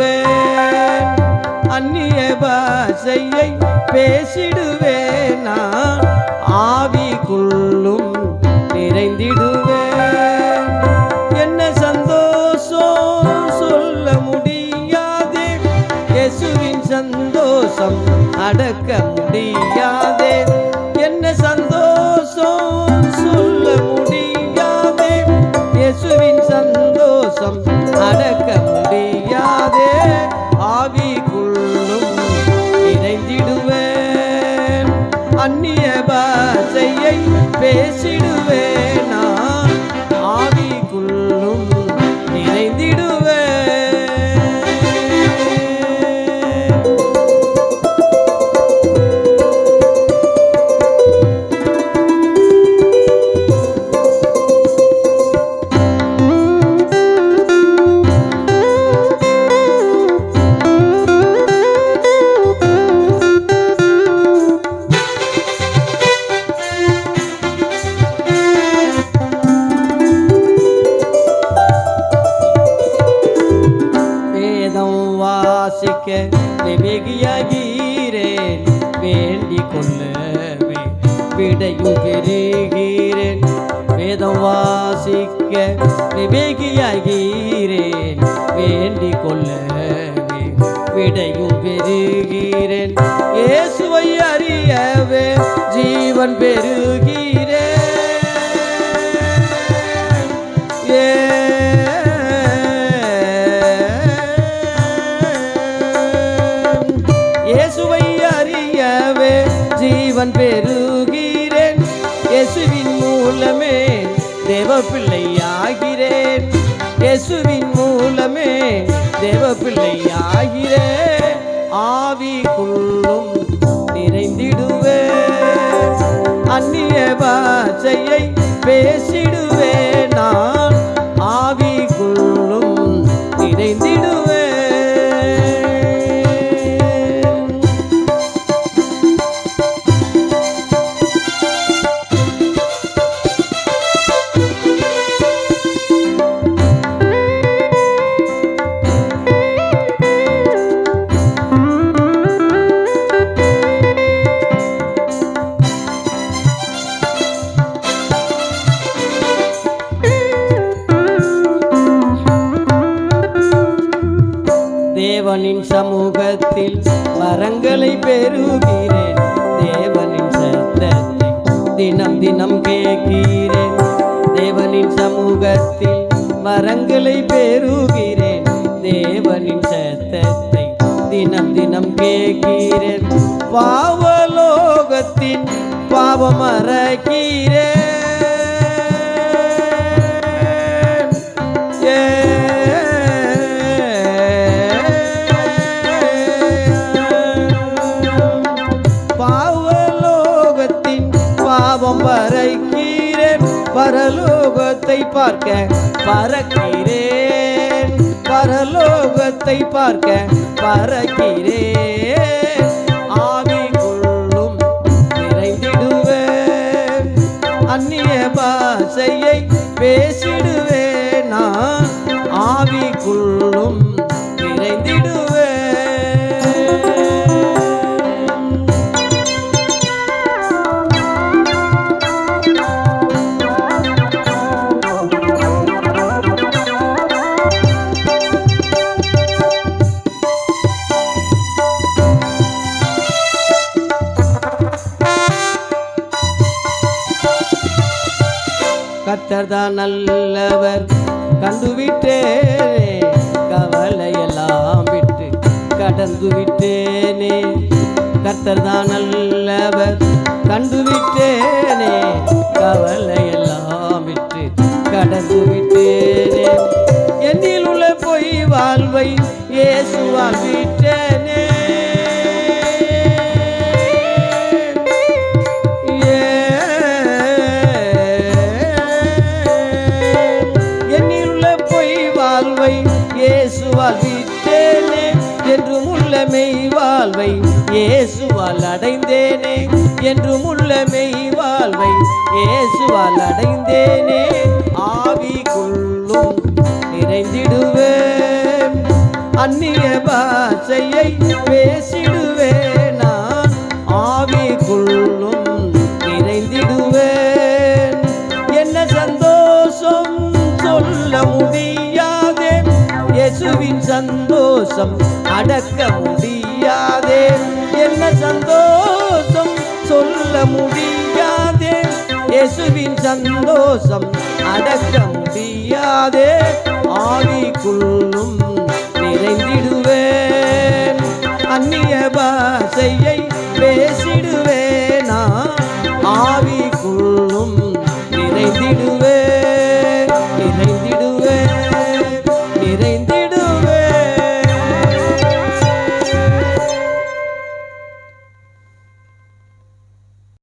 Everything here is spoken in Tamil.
நிறைந்திடுவேன். அந்நிய பாஷையை பேசிடுவேன், நான் ஆவிக்குள்ளும் நிறைந்திடுவேன். என்ன சந்தோஷம் சொல்ல முடியாதே, இயேசுவின் சந்தோஷம் அடக்க முடியாதே. என்ன சந்தோஷம் சொல்ல முடியாதே, இயேசுவின் சந்தோஷம் அடக்க முடியாதே. ஆவிக்குள்ளும் நிறைந்திடுவேன். அந்நிய பாஷையை பேசிடுவேன், நான் ஆவிக்குள்ளும் நிறைந்திடுவேன். வாசிக்க விவேகியாகிறேன், வேண்டிக் கொள்ளவே விடையும் பெறுகிறேன். வேதம் வாசிக்க விவேகியாகிறேன், வேண்டிக் கொள்ளவே விடையும் பெறுகிறேன். இயேசுவை அறியவே ஜீவன் பெறுகிறேன். இயேசுவை அறியவே ஜீவன் பெறுகிறேன். இயேசுவின் மூலமே தேவ பிள்ளையாகிறேன். இயேசுவின் மூலமே தேவ பிள்ளையாகிறேன். ஆவிக்குள்ளும் நிறைந்திடுவேன். அந்நிய பாஷையை பேசிடுவேன், நான் ஆவிக்குள்ளும் நிறைந்திடுவேன். தேவனின் சமூகத்தில் வரங்களை பெறுகிறேன். தேவனின் சத்தத்தை தினம் தினம் கேட்கிறேன். தேவனின் சமூகத்தில் வரங்களை பெறுகிறேன். தேவனின் சத்தத்தை தினம் தினம் கேட்கிறேன். பாவலோகத்தின் பாவம் மறக்கிறேன். பறக்கிறேன், பரலோகத்தை பார்க்க பறக்கிறேன். பரலோகத்தை பார்க்க பறக்கிறேன். ஆவிக்குள்ளும் நிறைந்திடுவேன். அந்நிய பாஷையை பேசிடுவேன், நான் ஆவிக்குள்ளும் நிறைந்திடுவேன். கர்த்தர்தான் நல்லவர் கண்டுவிட்டேனே, கவலையெல்லாம் விட்டு கடந்து விட்டேனே. கர்த்தர்தான் நல்லவர் கண்டுவிட்டேனே, கவலையெல்லாம் விட்டு கடந்து விட்டேனே. என்னில் உள்ள பொய் வாழ்வை இயேசுவால் விட்டேனே. இயேசுவால் விட்டேனே, என்றும் உள்ள மெய் வாழ்வை இயேசுவால் அடைந்தேனே. என்றும் உள்ள மெய் வாழ்வை இயேசுவால் அடைந்தேனே. ஆவிக்குள்ளும் நிறைந்திடுவேன். அந்நிய பாஷையை பேசிடுவேனா ஆவிக்குள்ளும் நிறைந்திடுவேன். என்ன சந்தோஷம் சொல்ல முடியாதே, இயேசுவின் சந்தோஷம் அடக்க முடியாதே. என்ன சந்தோஷம் சொல்ல முடியாதே, இயேசுவின் சந்தோஷம் அடக்க முடியாதே. ஆவிக்குள்ளும் நிறைந்திடுவேன். அந்நிய பாஷையை பேசிடுவேனா ஆவிக்குள்ளும் நிறைந்திடுவேன்.